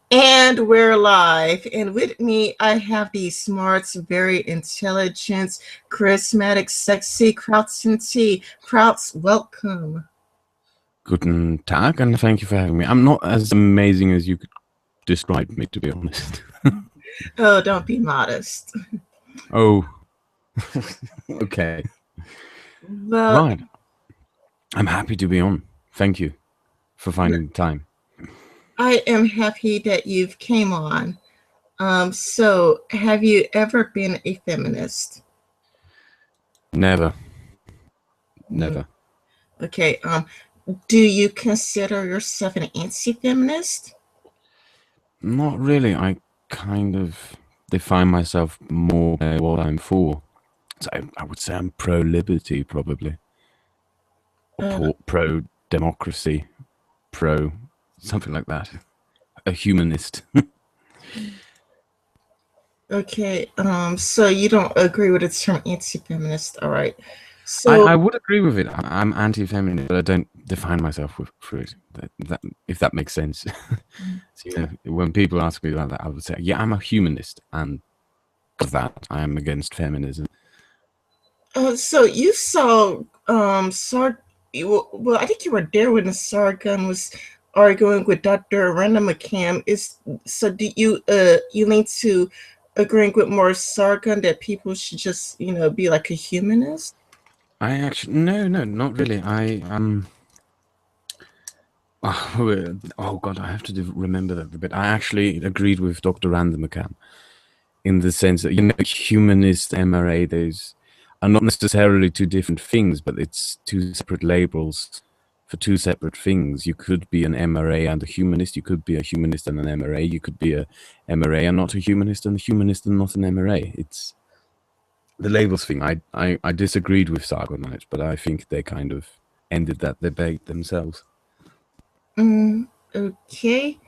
And we're live. And with me, I have the smart, very intelligent, charismatic, sexy Kraut and Tea. Krauts, welcome. Guten Tag, and thank you for having me. I'm not as amazing as you could describe me, to be honest. Oh, don't be modest. Oh, okay. Well, Right. I'm happy to be on. Thank you for finding the time. I am happy that you've came on. So have you ever been a feminist? Never. Never. Okay. Do you consider yourself an anti-feminist? Not really. I kind of define myself more by what I'm for. So I would say I'm pro-liberty, probably. Uh, Or pro-democracy. Pro... something like that. A humanist. okay. So you don't agree with the term anti-feminist. All right. So I would agree with it. I'm anti-feminist, but I don't define myself through it. If that makes sense. So, when people ask me about that, I would say, yeah, I'm a humanist, and because that, I am against feminism. So you saw well, I think you were there when the Sargon was arguing with Dr. Randa McCam. Do you lean to agreeing with more Sargon that people should just, be like a humanist? I actually no, not really. Oh God, I have to remember that a bit. I actually agreed with Dr. Randa McCam in the sense that humanist MRA, those are not necessarily two different things, but it's two separate labels for two separate things. You could be an MRA and a humanist. You could be a humanist and an MRA. You could be a MRA and not a humanist, and a humanist and not an MRA. It's the labels thing. I disagreed with Sargon on it, but I think they kind of ended that debate themselves. Okay.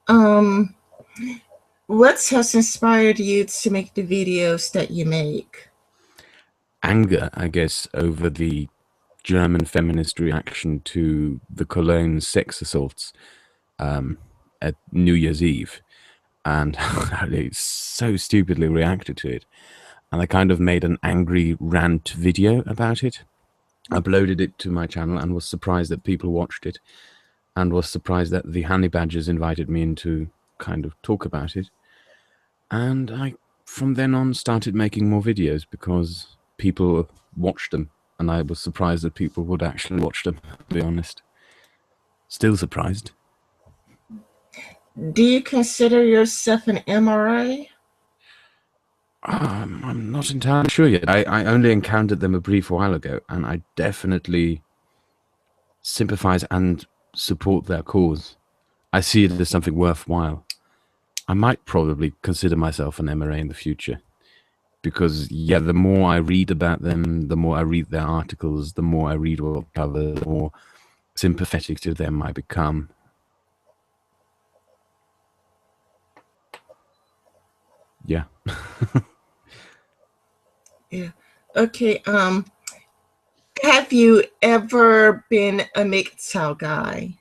Um, what has inspired you to make the videos that you make? Anger, I guess, over the German feminist reaction to the Cologne sex assaults at New Year's Eve, and how they so stupidly reacted to it. And I kind of made an angry rant video about it, uploaded it to my channel, and was surprised that people watched it, and was surprised that the Honey Badgers invited me in to kind of talk about it. And I, from then on, started making more videos because people watched them, and I was surprised that people would actually watch them, to be honest. Still surprised. Do you consider yourself an MRA? I'm not entirely sure yet. I only encountered them a brief while ago, and I definitely sympathize and support their cause. I see it as something worthwhile. I might probably consider myself an MRA in the future. Because, yeah, the more I read about them, the more I read their articles, the more I read what they cover, the more sympathetic to them I become. Yeah. Yeah. Okay. Have you ever been a MGTOW guy?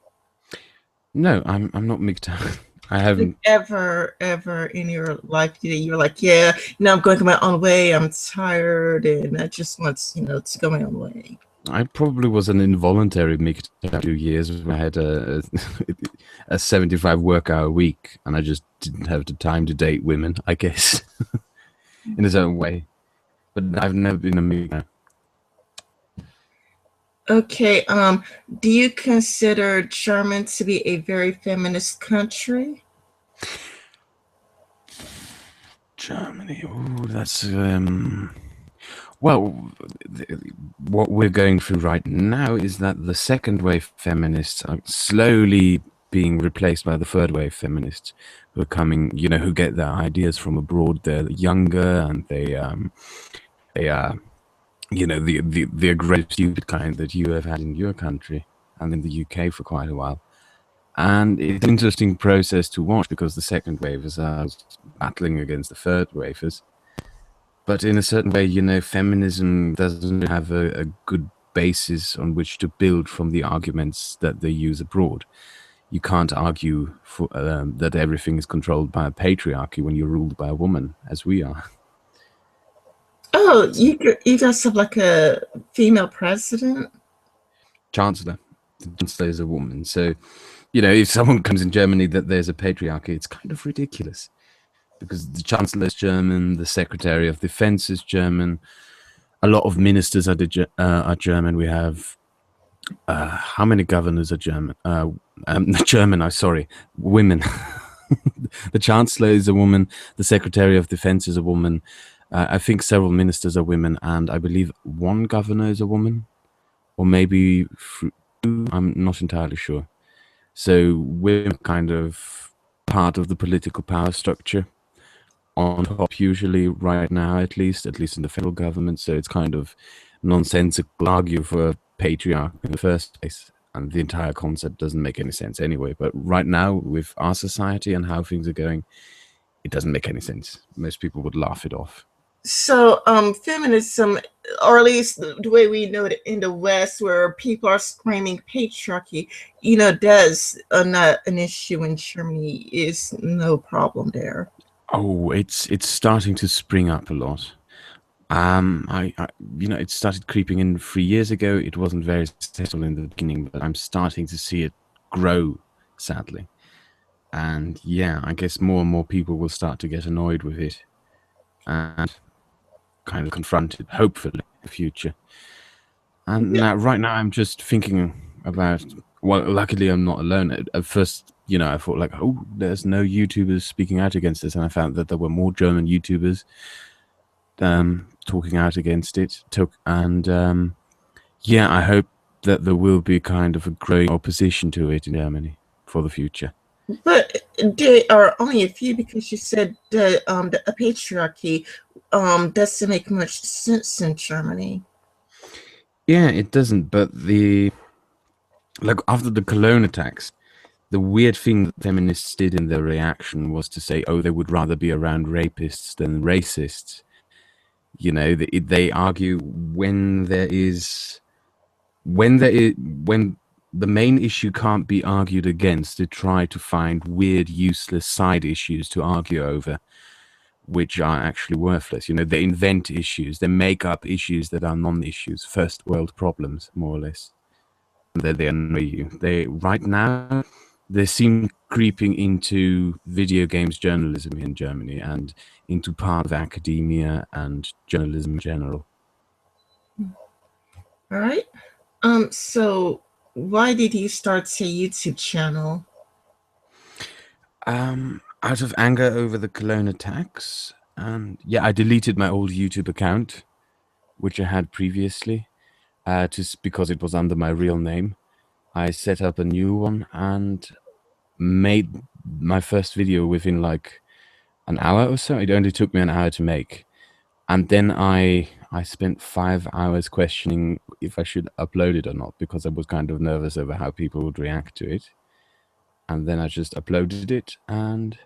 No, I'm not MGTOW. I haven't Ever in your life you're like, yeah, I'm going my own way. I'm tired, and I just want, to go my own way. I probably was an involuntary MGTOW 2 years when I had a 75 work hour week, and I just didn't have the time to date women, I guess, in its own way. But I've never been a MGTOW. Okay. Do you consider Germany to be a very feminist country? Germany, oh, that's well, what we're going through right now is that the second wave feminists are slowly being replaced by the third wave feminists who are coming, who get their ideas from abroad. They're younger, and they are, the aggressive, stupid kind that you have had in your country and in the UK for quite a while. And it's an interesting process to watch because the second wavers are battling against the third wavers. But in a certain way, feminism doesn't have a good basis on which to build from the arguments that they use abroad. you can't argue for that everything is controlled by a patriarchy when you're ruled by a woman, as we are. Oh, you guys have like a female president? Chancellor. The chancellor is a woman. So, you know, if someone comes in Germany that there's a patriarchy, it's kind of ridiculous because the chancellor is German, the secretary of defense is German, a lot of ministers are German. We have how many governors are German? German, I'm sorry, women. The chancellor is a woman. The secretary of defense is a woman. I think several ministers are women, and I believe one governor is a woman, or maybe two. I'm not entirely sure. So we're kind of part of the political power structure on top, usually right now, at least in the federal government. So it's kind of nonsensical to argue for a patriarch in the first place. And the entire concept doesn't make any sense anyway. But right now, with our society and how things are going, it doesn't make any sense. Most people would laugh it off. So, feminism, or at least the way we know it in the West, where people are screaming patriarchy, does not an issue in Germany. Is no problem there. Oh, it's starting to spring up a lot. I it started creeping in 3 years ago. It wasn't very successful in the beginning, but I'm starting to see it grow, sadly. And yeah, I guess more and more people will start to get annoyed with it and kind of confront it, hopefully, in the future. And Yeah. right now, I'm just thinking about. Well, luckily, I'm not alone. At first, I thought like, oh, there's no YouTubers speaking out against this, and I found that there were more German YouTubers talking out against it. Yeah, I hope that there will be kind of a growing opposition to it in Germany for the future. But there are only a few, because you said that the patriarchy doesn't make much sense in Germany. Yeah, it doesn't. But after the Cologne attacks, the weird thing that feminists did in their reaction was to say, oh, they would rather be around rapists than racists. They argue when the main issue can't be argued against, they try to find weird, useless side issues to argue over, which are actually worthless. They invent issues, they make up issues that are non-issues, first world problems, more or less. And then they annoy you. Right now, they seem creeping into video games journalism in Germany and into part of academia and journalism in general. All right. So why did you start a YouTube channel? Out of anger over the Cologne attacks. And yeah, I deleted my old YouTube account, which I had previously, just because it was under my real name. I set up a new one and made my first video within like an hour or so. It only took me an hour to make. And then I spent 5 hours questioning if I should upload it or not, because I was kind of nervous over how people would react to it. And then I just uploaded it, and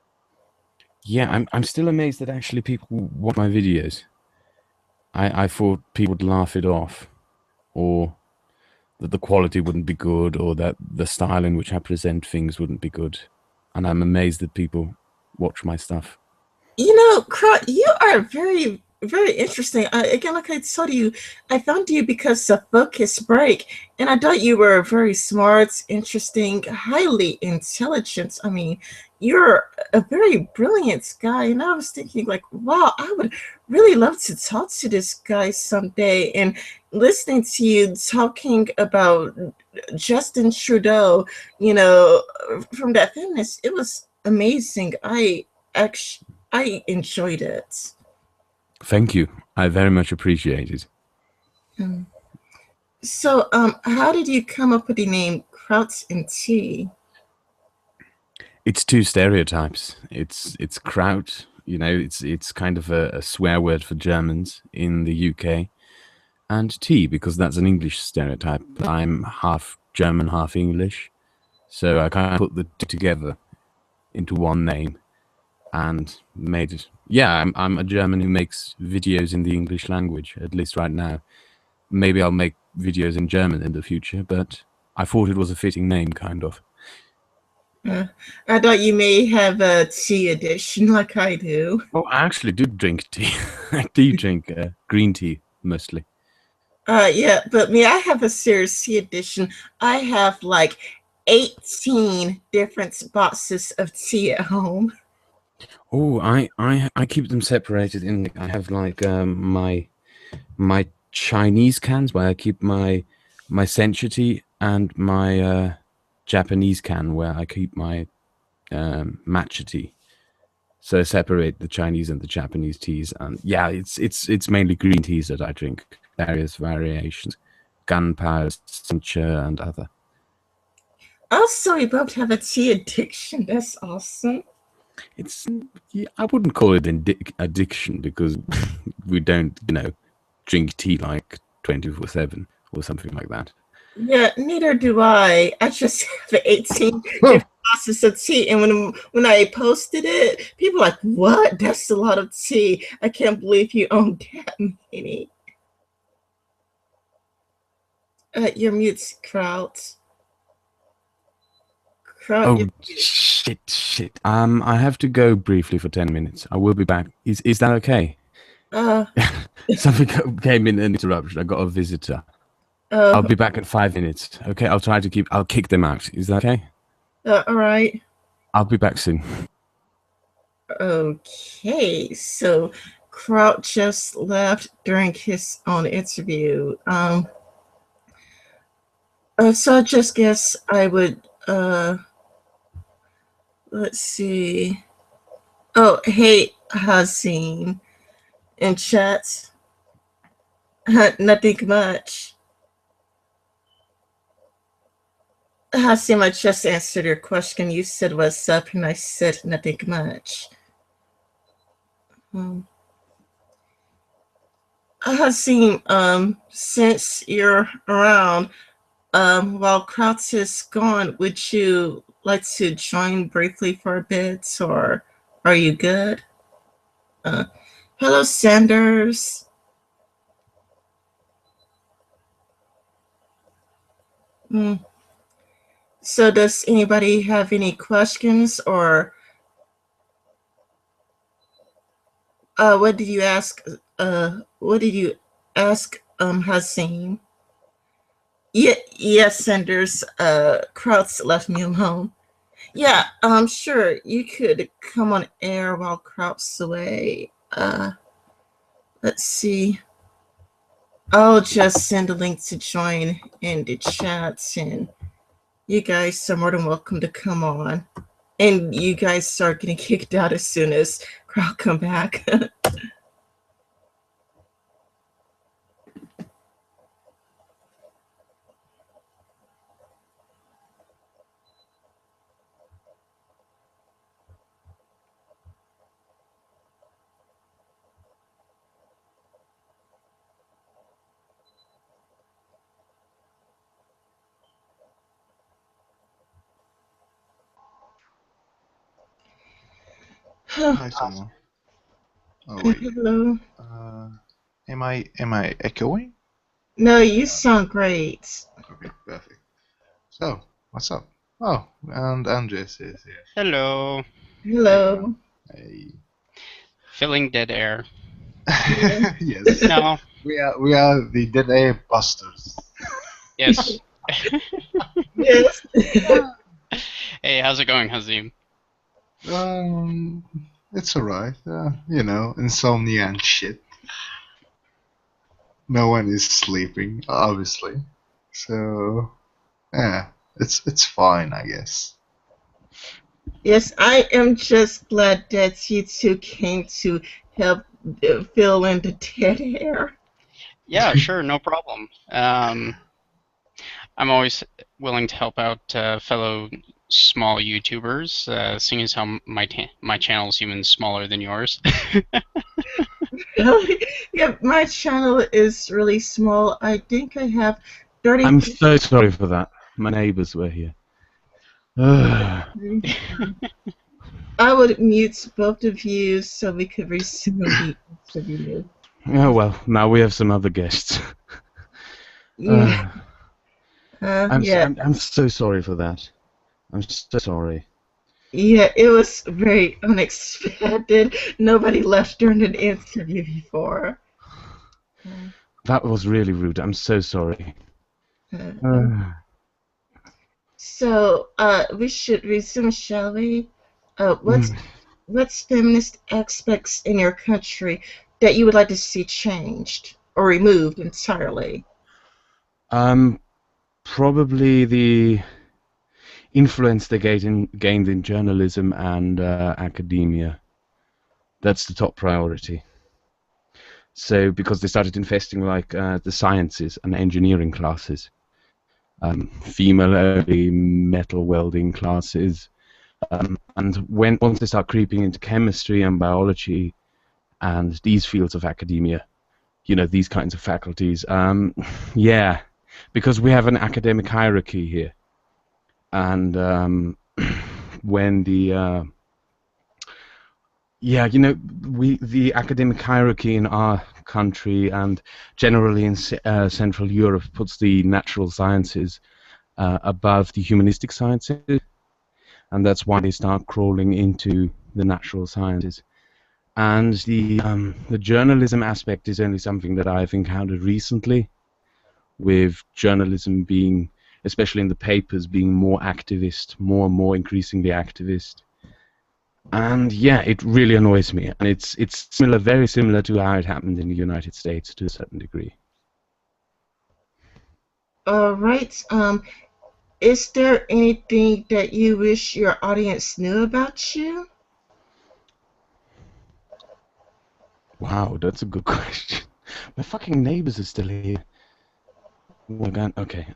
yeah, I'm still amazed that actually people watch my videos. I thought people would laugh it off, or that the quality wouldn't be good, or that the style in which I present things wouldn't be good. And I'm amazed that people watch my stuff. Kraut, you are very, very interesting. Again, like I told you, I found you because of Focus Break, and I thought you were very smart, interesting, highly intelligent. I mean, you're a very brilliant guy, and I was thinking, like, wow, I would really love to talk to this guy someday. And listening to you talking about Justin Trudeau, from that feminist, it was amazing. I enjoyed it. Thank you. I very much appreciate it. So, how did you come up with the name Kraut and Tea? It's two stereotypes. It's Kraut. It's kind of a swear word for Germans in the UK, and tea because that's an English stereotype. I'm half German, half English, so I kind of put the two together into one name and made it. Yeah, I'm a German who makes videos in the English language, at least right now. Maybe I'll make videos in German in the future, but I thought it was a fitting name, kind of. I thought you may have a tea addiction like I do. Oh, I actually do drink tea. I do drink green tea mostly. Yeah, but me, I have a serious tea addiction. I have like 18 different boxes of tea at home. Oh, I keep them separated in. I have like my Chinese cans where I keep my sencha tea, and my Japanese can where I keep my matcha tea. So I separate the Chinese and the Japanese teas, and yeah, it's mainly green teas that I drink, various variations, gunpowder, sencha, and other. Also, we both have a tea addiction. That's awesome. It's yeah, I wouldn't call it an addiction because we don't, drink tea like 24/7 or something like that. Yeah, neither do I. I just have 18 Oh, different boxes of tea, and when I posted it, people were like, "What? That's a lot of tea. I can't believe you own that many." You're mute, Kraut. Kraut, oh shit. I have to go briefly for 10 minutes. I will be back. Is that okay? uh, Something came in an interruption. I got a visitor. I'll uh, be back in 5 minutes. Okay, I'll kick them out. Is that okay? all right. I'll be back soon. Okay, so Kraut just left during his own interview. So I just guess I would, let's see. Oh, hey, Hazim in chat. Nothing much. Hazim, I just answered your question. You said what's up, and I said nothing much. Hazim, since you're around, while Kraut is gone, would you like to join briefly for a bit, or are you good? Hello, Sanders. Mm. So, does anybody have any questions, or what did you ask? What did you ask, Hazim? Yeah, yes, Sanders. Kraut's left me alone. Yeah, sure. You could come on air while Kraut's away. Let's see. I'll just send a link to join in the chat, and you guys are more than welcome to come on. And you guys start getting kicked out as soon as Kraut come back. Hi, someone. Oh wait. Hello. Am I echoing? No, you sound great. Okay, perfect. So, what's up? Oh, and Andres is here. Hello. Hello. Hey. Filling dead air. Yes. No. We are the Dead Air Busters. Yes. Yes. Hey, how's it going, Hazim? It's alright. Insomnia and shit. No one is sleeping, obviously. So, yeah, it's fine, I guess. Yes, I am just glad that you two came to help fill in the dead air. Yeah, sure, no problem. I'm always willing to help out fellow small YouTubers, seeing as how my channel's even smaller than yours. Yeah, my channel is really small. I think I have 30. I'm so sorry for that. My neighbours were here. I would mute both of you so we could resume the interview. Oh well, now we have some other guests. Yeah. I'm Yeah. so sorry for that. I'm so sorry. Yeah, it was very unexpected. Nobody left during an interview before. That was really rude. I'm so sorry. Uh, so we should resume, shall we? What's feminist aspects in your country that you would like to see changed or removed entirely? Probably the influence they gained in journalism and academia. That's the top priority. So because they started investing like the sciences and engineering classes, female-only metal welding classes, and once they start creeping into chemistry and biology and these fields of academia, you know, these kinds of faculties, yeah, because we have an academic hierarchy here, and when the yeah, you know, the academic hierarchy in our country and generally in Central Europe puts the natural sciences above the humanistic sciences, and that's why they start crawling into the natural sciences. And the journalism aspect is only something that I've encountered recently, with journalism being, especially in the papers, being more activist, more and more increasingly activist. And yeah, it really annoys me, and it's similar, very similar to how it happened in the United States to a certain degree. All right. Is there anything that you wish your audience knew about you? Wow, that's a good question. My fucking neighbors are still here. Oh my god. Okay.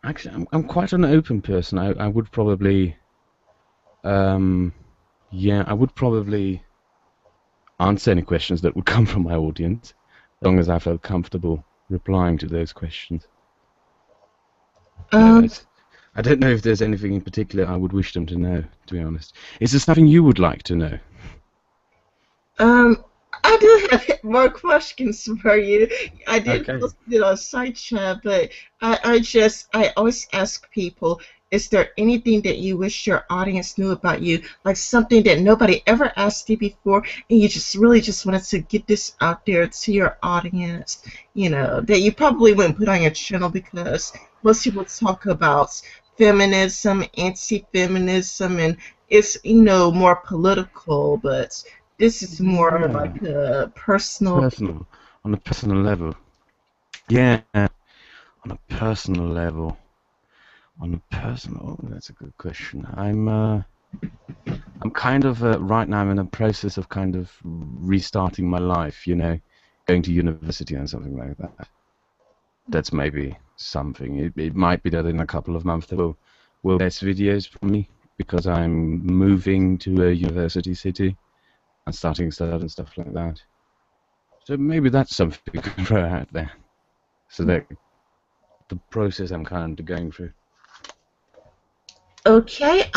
Actually, I'm quite an open person. I would probably, yeah, I would probably answer any questions that would come from my audience, as long as I felt comfortable replying to those questions. Um, I don't know if there's anything in particular I would wish them to know, to be honest. Is there something you would like to know? um, I do have more questions for you. I did Okay. post it on side chat, but I always ask people, is there anything that you wish your audience knew about you, like something that nobody ever asked you before, and you just really just wanted to get this out there to your audience, you know, that you probably wouldn't put on your channel because most people talk about feminism, anti-feminism, and it's, you know, more political, but this is more Yeah. like a personal. Personal. On a personal level. Yeah. On a personal level. On a personal, oh, that's a good question. I'm kind of right now I'm in a process of kind of restarting my life, you know, going to university and something like that. That's maybe something. It might be that in a couple of months there will less videos from me because I'm moving to a university city and starting stuff and stuff like that. So maybe that's something we can throw out there. So that the process I'm kind of going through. Okay,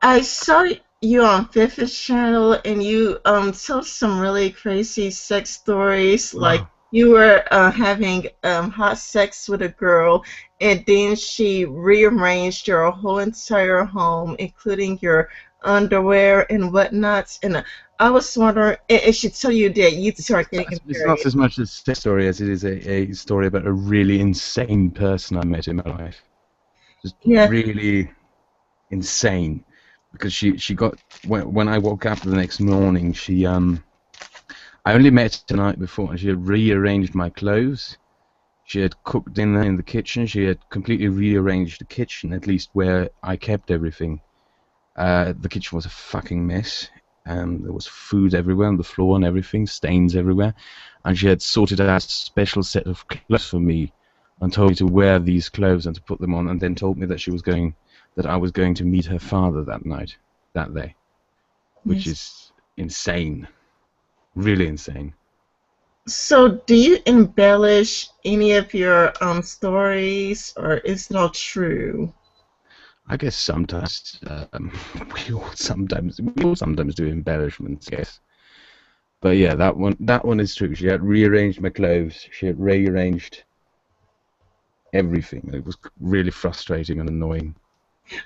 I saw you on Fifth channel and you told some really crazy sex stories, like you were having hot sex with a girl and then she rearranged your whole entire home, including your underwear and whatnot. And I was wondering, it should tell you that you two are getting It's married. not as much a sex story as it is a story about a really insane person I met in my life. Just Yeah. really insane, because she got when I woke up the next morning, I only met her the night before, and she had rearranged my clothes. She had cooked dinner in the kitchen. She had completely rearranged the kitchen, at least where I kept everything. The kitchen was a fucking mess, and there was food everywhere on the floor and everything, stains everywhere. And she had sorted out a special set of clothes for me, and told me to wear these clothes and to put them on, and then told me that I was going to meet her father that day, which Yes. is insane, really insane. So, do you embellish any of your stories, or is it all true? I guess sometimes we all sometimes do embellishments, I guess. But yeah, that one is true. She had rearranged my clothes. She had rearranged everything. It was really frustrating and annoying.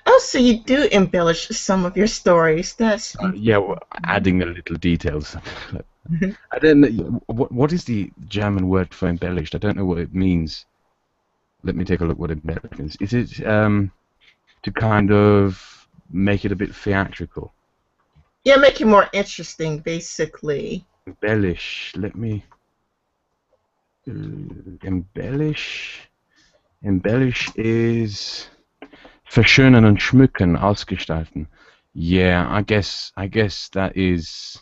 Oh, so you do embellish some of your stories. That's Yeah, well, adding a little details. I don't know what is the German word for embellished. I don't know what it means. Let me take a look what embellished means. Is it to kind of make it a bit theatrical? yeah, make it more interesting, basically. Embellish. Let me embellish. Embellish is verschönern und schmücken, ausgestalten. Yeah, I guess that is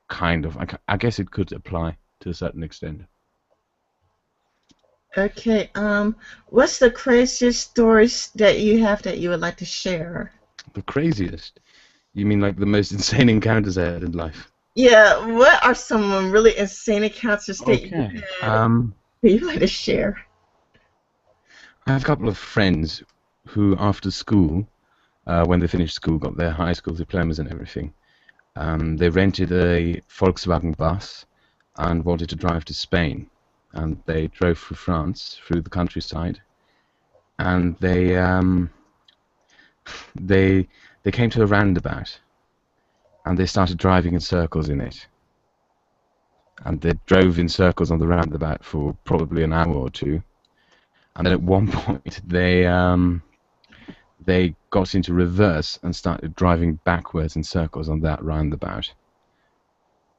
kind of. I guess it could apply to a certain extent. Okay. What's the craziest stories that you have that you would like to share? The craziest? You mean like the most insane encounters I had in life? Yeah. What are some really insane encounters that you Okay. had that you'd like to share? I have a couple of friends who, after school, when they finished school, got their high school diplomas and everything. They rented a Volkswagen bus and wanted to drive to Spain. And they drove through France, through the countryside, and they came to a roundabout, and they started driving in circles in it. And they drove in circles on the roundabout for probably an hour or two. And then at one point, they got into reverse and started driving backwards in circles on that roundabout.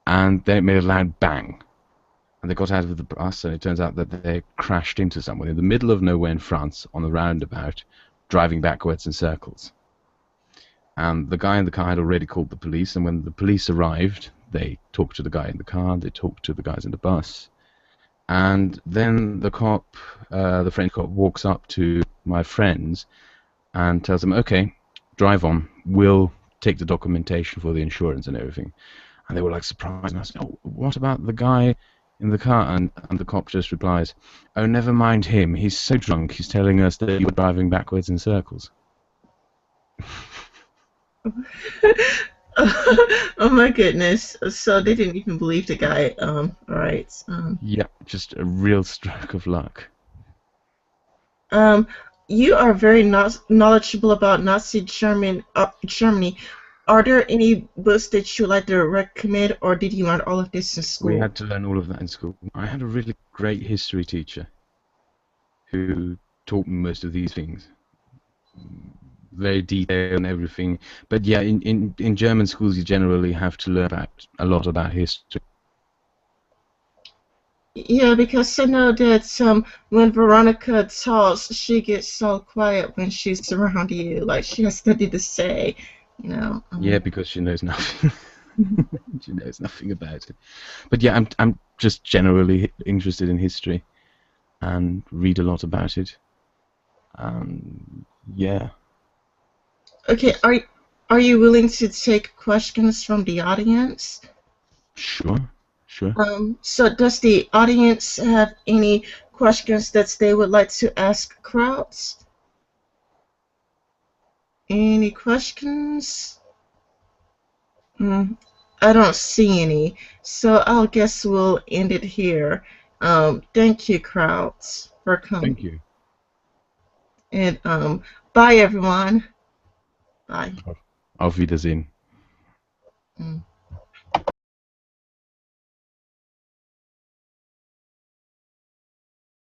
And then it made a loud bang. And they got out of the bus, and it turns out that they crashed into someone in the middle of nowhere in France on the roundabout, driving backwards in circles. And the guy in the car had already called the police, and when the police arrived, they talked to the guy in the car, they talked to the guys in the bus. And then the cop, the French cop, walks up to my friends and tells them, okay, drive on, we'll take the documentation for the insurance and everything. And they were like surprised, and I said, oh, what about the guy in the car? And the cop just replies, oh, never mind him, he's so drunk, he's telling us that you were driving backwards in circles. Oh my goodness. So they didn't even believe the guy. Alright. Yeah, just a real stroke of luck. You are very knowledgeable about Nazi Germany. Are there any books that you would like to recommend, or did you learn all of this in school? We had to learn all of that in school. I had a really great history teacher who taught me most of these things. Very detailed and everything. But yeah, in German schools you generally have to learn a lot about history. Yeah, because I know that when Veronica talks, she gets so quiet when she's around you. Like she has nothing to say, you know. Yeah, because she knows nothing. She knows nothing about it. But yeah, I'm just generally interested in history and read a lot about it. Yeah. Okay, are you willing to take questions from the audience? Sure. So does the audience have any questions that they would like to ask Kraut? Any questions? I don't see any, so I guess we'll end it here. Thank you, Kraut, for coming. Thank you. And bye, everyone. Bye. Auf Wiedersehen. Mm.